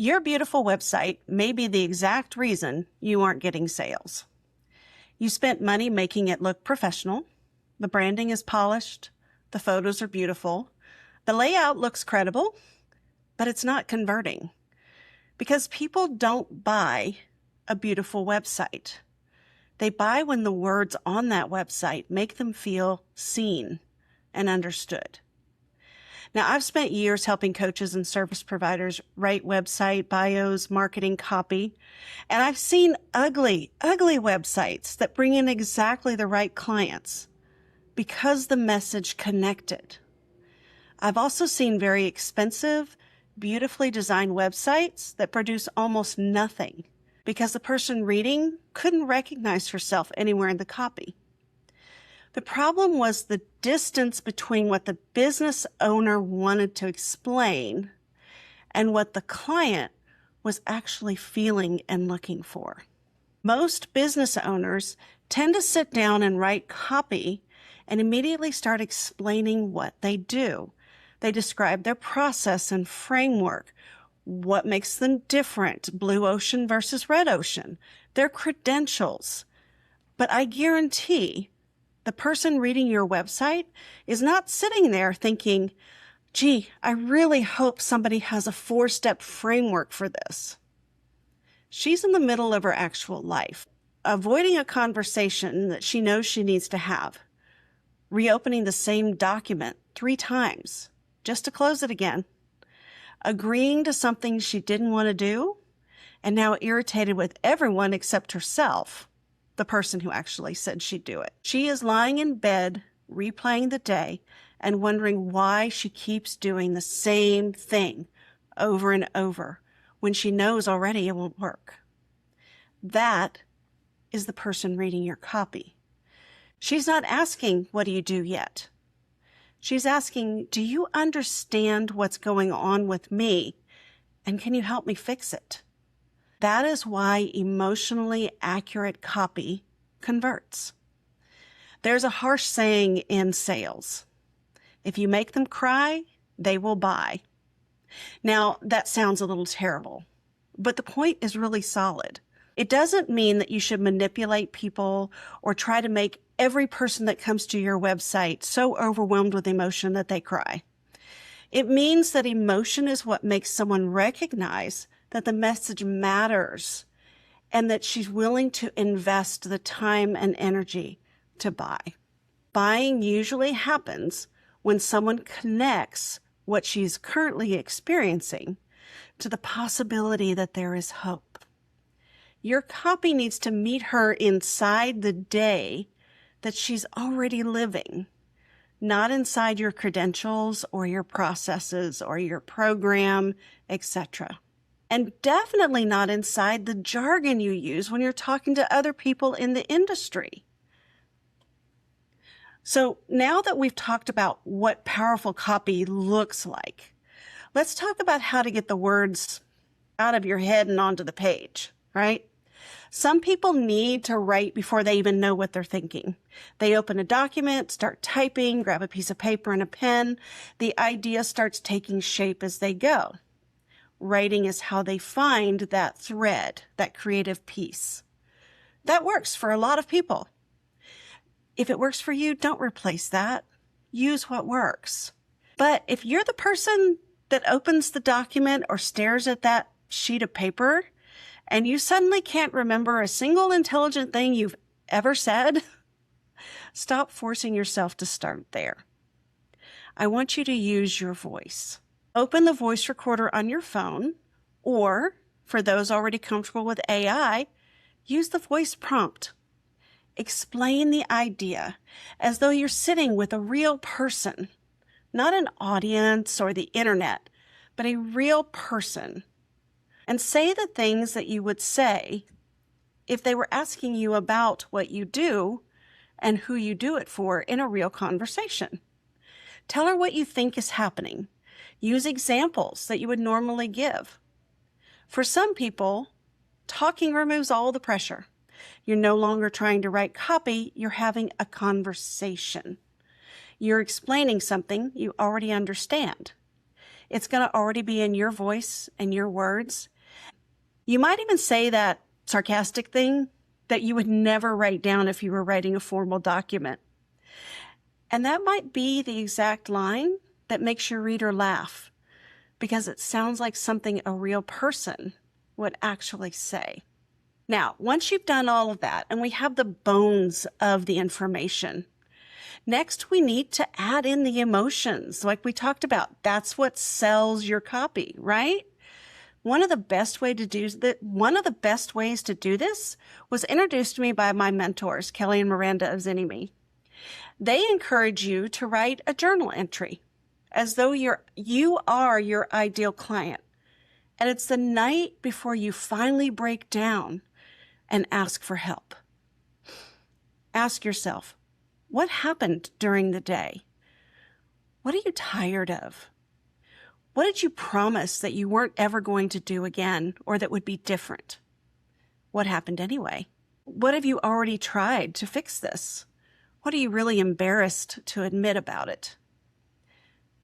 Your beautiful website may be the exact reason you aren't getting sales. You spent money making it look professional. The branding is polished. The photos are beautiful. The layout looks credible, but it's not converting because people don't buy a beautiful website. They buy when the words on that website make them feel seen and understood. Now, I've spent years helping coaches and service providers write website bios, marketing copy, and I've seen ugly websites that bring in exactly the right clients because the message connected. I've also seen very expensive, beautifully designed websites that produce almost nothing because the person reading couldn't recognize herself anywhere in the copy. The problem was the distance between what the business owner wanted to explain and what the client was actually feeling and looking for. Most business owners tend to sit down and write copy and immediately start explaining what they do. They describe their process and framework, what makes them different, blue ocean versus red ocean, their credentials. But I guarantee the person reading your website is not sitting there thinking, gee, I really hope somebody has a 4-step framework for this. She's in the middle of her actual life, avoiding a conversation that she knows she needs to have, reopening the same document 3 times just to close it again, agreeing to something she didn't want to do, and now irritated with everyone except herself, the person who actually said she'd do it. She is lying in bed, replaying the day, and wondering why she keeps doing the same thing over and over when she knows already it won't work. That is the person reading your copy. She's not asking, what do you do yet? She's asking, do you understand what's going on with me, and can you help me fix it? That is why emotionally accurate copy converts. There's a harsh saying in sales: if you make them cry, they will buy. Now, that sounds a little terrible, but the point is really solid. It doesn't mean that you should manipulate people or try to make every person that comes to your website so overwhelmed with emotion that they cry. It means that emotion is what makes someone recognize that the message matters and that she's willing to invest the time and energy to buy. Buying usually happens when someone connects what she's currently experiencing to the possibility that there is hope. Your copy needs to meet her inside the day that she's already living, not inside your credentials or your processes or your program, etc. And definitely not inside the jargon you use when you're talking to other people in the industry. So now that we've talked about what powerful copy looks like, let's talk about how to get the words out of your head and onto the page, right? Some people need to write before they even know what they're thinking. They open a document, start typing, grab a piece of paper and a pen. The idea starts taking shape as they go. Writing is how they find that thread, that creative piece. That works for a lot of people. If it works for you, don't replace that. Use what works. But if you're the person that opens the document or stares at that sheet of paper and you suddenly can't remember a single intelligent thing you've ever said, stop forcing yourself to start there. I want you to use your voice. Open the voice recorder on your phone, or for those already comfortable with AI, use the voice prompt. Explain the idea as though you're sitting with a real person, not an audience or the internet, but a real person. And say the things that you would say if they were asking you about what you do and who you do it for in a real conversation. Tell her what you think is happening. Use examples that you would normally give. For some people, talking removes all the pressure. You're no longer trying to write copy, you're having a conversation. You're explaining something you already understand. It's going to already be in your voice and your words. You might even say that sarcastic thing that you would never write down if you were writing a formal document. And that might be the exact line that makes your reader laugh because it sounds like something a real person would actually say. Now, once you've done all of that and we have the bones of the information, next we need to add in the emotions like we talked about. That's what sells your copy, right? One of the best ways to do this was introduced to me by my mentors, Kelly and Miranda of Zinni. They encourage you to write a journal entry as though you are your ideal client. And it's the night before you finally break down and ask for help. Ask yourself, what happened during the day? What are you tired of? What did you promise that you weren't ever going to do again or that would be different? What happened anyway? What have you already tried to fix this? What are you really embarrassed to admit about it?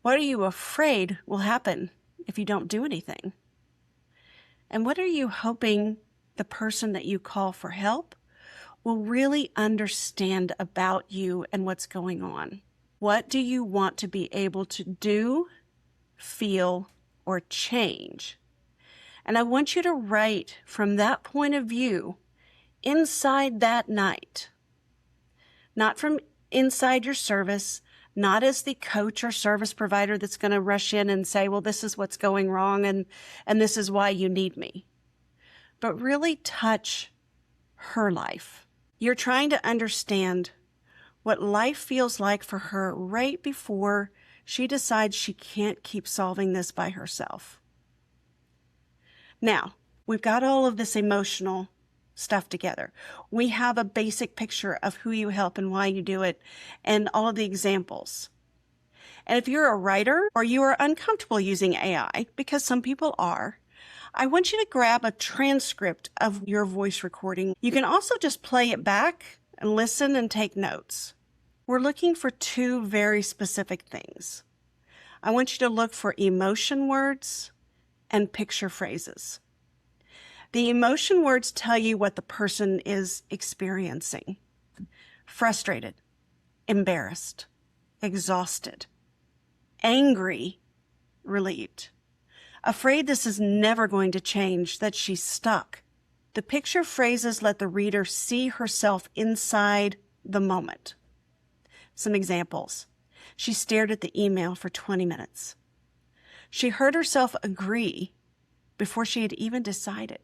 What are you afraid will happen if you don't do anything? And what are you hoping the person that you call for help will really understand about you and what's going on? What do you want to be able to do, feel, or change? And I want you to write from that point of view inside that night, not from inside your service, not as the coach or service provider that's going to rush in and say, well, this is what's going wrong and this is why you need me, but really touch her life. You're trying to understand what life feels like for her right before she decides she can't keep solving this by herself. Now, we've got all of this emotional stuff together. We have a basic picture of who you help and why you do it and all of the examples. And if you're a writer or you are uncomfortable using AI, because some people are, I want you to grab a transcript of your voice recording. You can also just play it back and listen and take notes. We're looking for two very specific things. I want you to look for emotion words and picture phrases. The emotion words tell you what the person is experiencing. Frustrated, embarrassed, exhausted, angry, relieved, afraid this is never going to change, that she's stuck. The picture phrases let the reader see herself inside the moment. Some examples. She stared at the email for 20 minutes. She heard herself agree before she had even decided.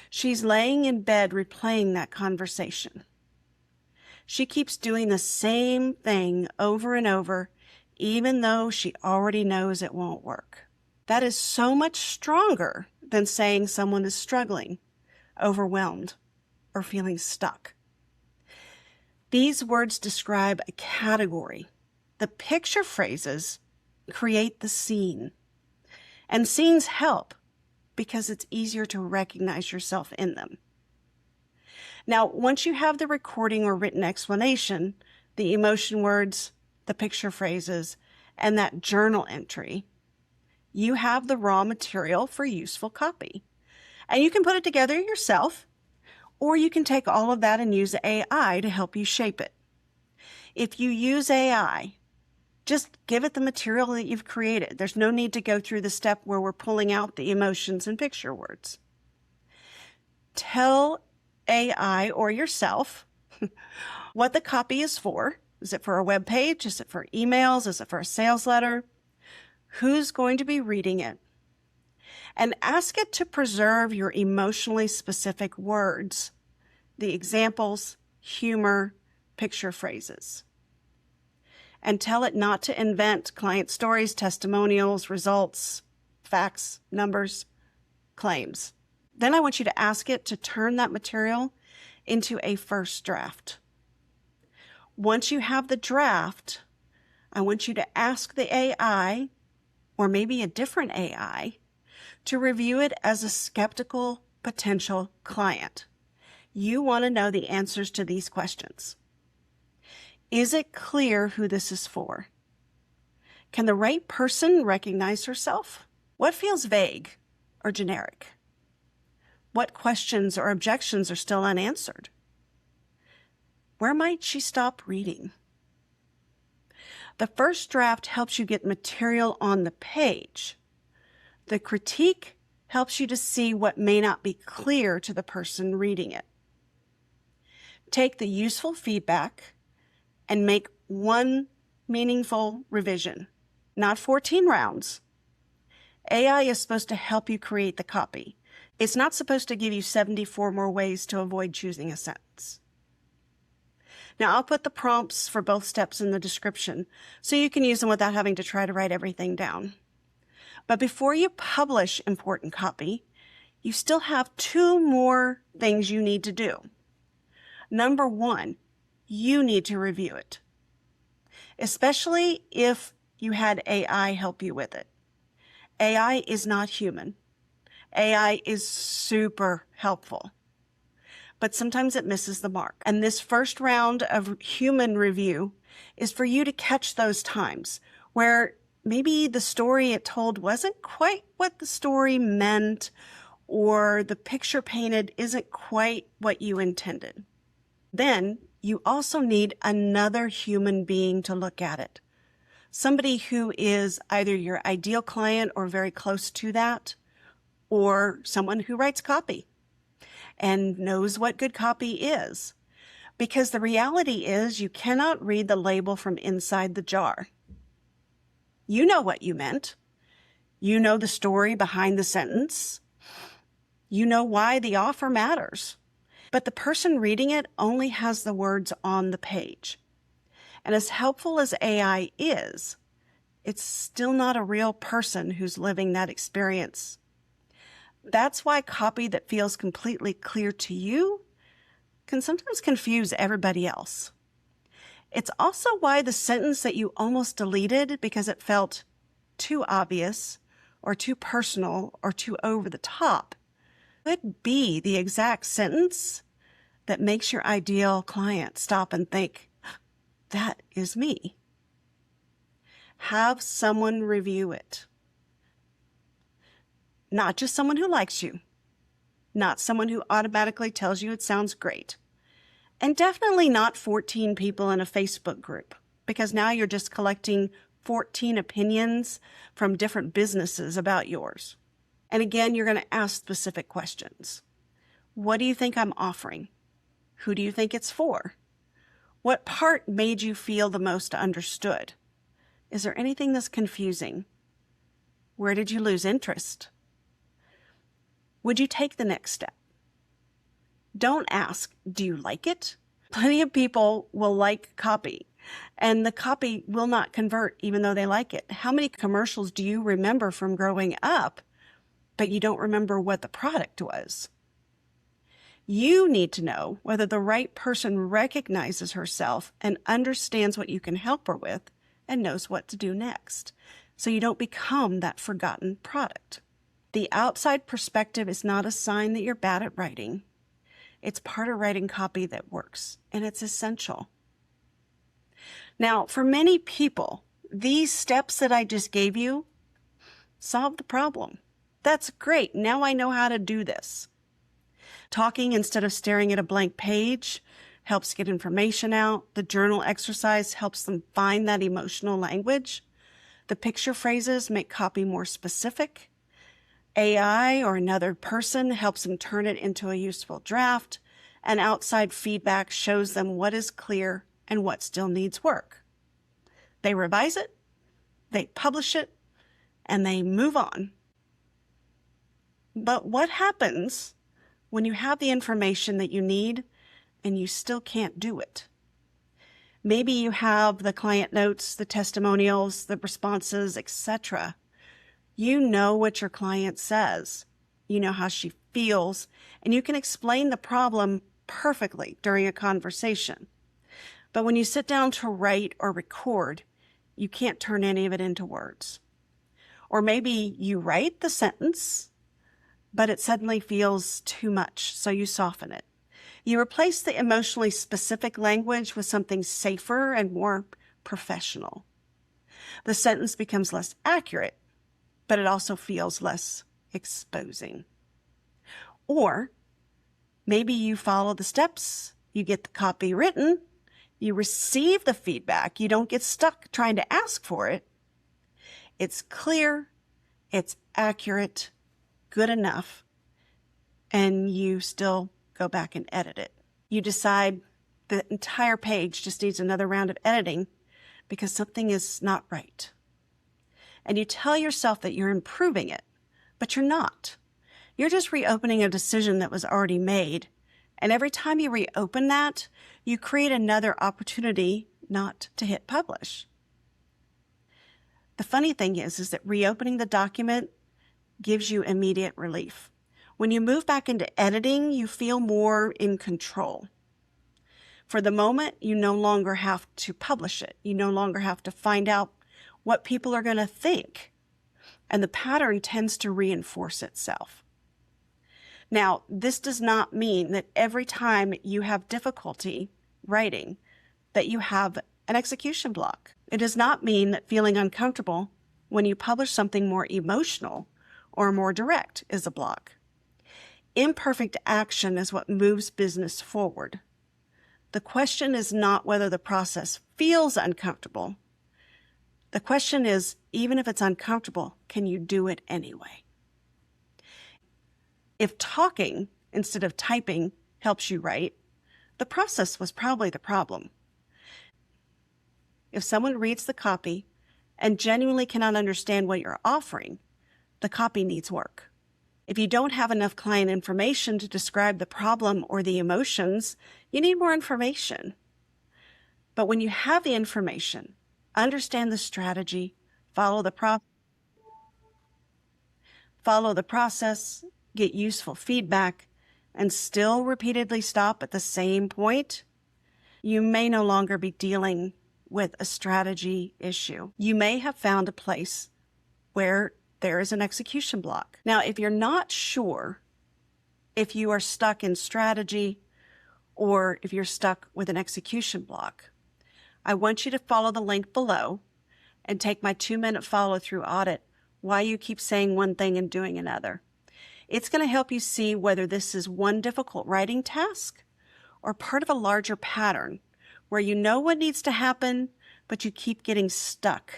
She's laying in bed replaying that conversation. She keeps doing the same thing over and over, even though she already knows it won't work. That is so much stronger than saying someone is struggling, overwhelmed, or feeling stuck. These words describe a category. The picture phrases create the scene. And scenes help because it's easier to recognize yourself in them. Now, once you have the recording or written explanation, the emotion words, the picture phrases, and that journal entry, you have the raw material for useful copy. And you can put it together yourself, or you can take all of that and use AI to help you shape it. If you use AI, just give it the material that you've created. There's no need to go through the step where we're pulling out the emotions and picture words. Tell AI or yourself what the copy is for. Is it for a web page? Is it for emails? Is it for a sales letter? Who's going to be reading it? And ask it to preserve your emotionally specific words, the examples, humor, picture phrases. And tell it not to invent client stories, testimonials, results, facts, numbers, claims. Then I want you to ask it to turn that material into a first draft. Once you have the draft, I want you to ask the AI, or maybe a different AI, to review it as a skeptical potential client. You want to know the answers to these questions. Is it clear who this is for? Can the right person recognize herself? What feels vague or generic? What questions or objections are still unanswered? Where might she stop reading? The first draft helps you get material on the page. The critique helps you to see what may not be clear to the person reading it. Take the useful feedback and make one meaningful revision, not 14 rounds. AI is supposed to help you create the copy. It's not supposed to give you 74 more ways to avoid choosing a sentence. Now, I'll put the prompts for both steps in the description so you can use them without having to try to write everything down. But before you publish important copy, you still have 2 more things you need to do. Number 1, you need to review it, especially if you had AI help you with it. AI is not human. AI is super helpful, but sometimes it misses the mark. And this first round of human review is for you to catch those times where maybe the story it told wasn't quite what the story meant, or the picture painted isn't quite what you intended. Then you also need another human being to look at it. Somebody who is either your ideal client or very close to that, or someone who writes copy and knows what good copy is. Because the reality is you cannot read the label from inside the jar. You know what you meant. You know the story behind the sentence. You know why the offer matters. But the person reading it only has the words on the page. And as helpful as AI is, it's still not a real person who's living that experience. That's why copy that feels completely clear to you can sometimes confuse everybody else. It's also why the sentence that you almost deleted because it felt too obvious or too personal or too over the top could be the exact sentence that makes your ideal client stop and think, that is me. Have someone review it. Not just someone who likes you, not someone who automatically tells you it sounds great, and definitely not 14 people in a Facebook group, because now you're just collecting 14 opinions from different businesses about yours. And again, you're going to ask specific questions. What do you think I'm offering? Who do you think it's for? What part made you feel the most understood? Is there anything that's confusing? Where did you lose interest? Would you take the next step? Don't ask, do you like it? Plenty of people will like copy, and the copy will not convert even though they like it. How many commercials do you remember from growing up, but you don't remember what the product was? You need to know whether the right person recognizes herself and understands what you can help her with and knows what to do next, so you don't become that forgotten product. The outside perspective is not a sign that you're bad at writing. It's part of writing copy that works, and it's essential. Now, for many people, these steps that I just gave you solve the problem. That's great. Now I know how to do this. Talking instead of staring at a blank page helps get information out. The journal exercise helps them find that emotional language. The picture phrases make copy more specific. AI or another person helps them turn it into a useful draft, and outside feedback shows them what is clear and what still needs work. They revise it, they publish it, and they move on. But what happens when you have the information that you need and you still can't do it? Maybe you have the client notes, the testimonials, the responses, etc. You know what your client says. You know how she feels, and you can explain the problem perfectly during a conversation. But when you sit down to write or record, you can't turn any of it into words. Or maybe you write the sentence, but it suddenly feels too much, so you soften it. You replace the emotionally specific language with something safer and more professional. The sentence becomes less accurate, but it also feels less exposing. Or maybe you follow the steps, you get the copy written, you receive the feedback, you don't get stuck trying to ask for it. It's clear, it's accurate, good enough, and you still go back and edit it. You decide the entire page just needs another round of editing because something is not right. And you tell yourself that you're improving it, but you're not. You're just reopening a decision that was already made. And every time you reopen that, you create another opportunity not to hit publish. The funny thing is that reopening the document gives you immediate relief. When you move back into editing, you feel more in control. For the moment, you no longer have to publish it. You no longer have to find out what people are going to think. And the pattern tends to reinforce itself. Now, this does not mean that every time you have difficulty writing, that you have an execution block. It does not mean that feeling uncomfortable when you publish something more emotional or more direct is a block. Imperfect action is what moves business forward. The question is not whether the process feels uncomfortable. The question is, even if it's uncomfortable, can you do it anyway? If talking instead of typing helps you write, the process was probably the problem. If someone reads the copy and genuinely cannot understand what you're offering, the copy needs work. If you don't have enough client information to describe the problem or the emotions, you need more information. But when you have the information, understand the strategy, follow the process, get useful feedback, and still repeatedly stop at the same point, you may no longer be dealing with a strategy issue. You may have found a place where there is an execution block. Now, if you're not sure if you are stuck in strategy or if you're stuck with an execution block, I want you to follow the link below and take my 2-minute follow-through audit why you keep saying one thing and doing another. It's going to help you see whether this is one difficult writing task or part of a larger pattern where you know what needs to happen, but you keep getting stuck.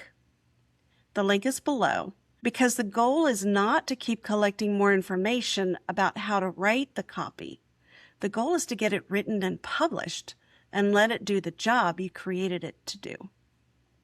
The link is below because the goal is not to keep collecting more information about how to write the copy. The goal is to get it written and published and let it do the job you created it to do.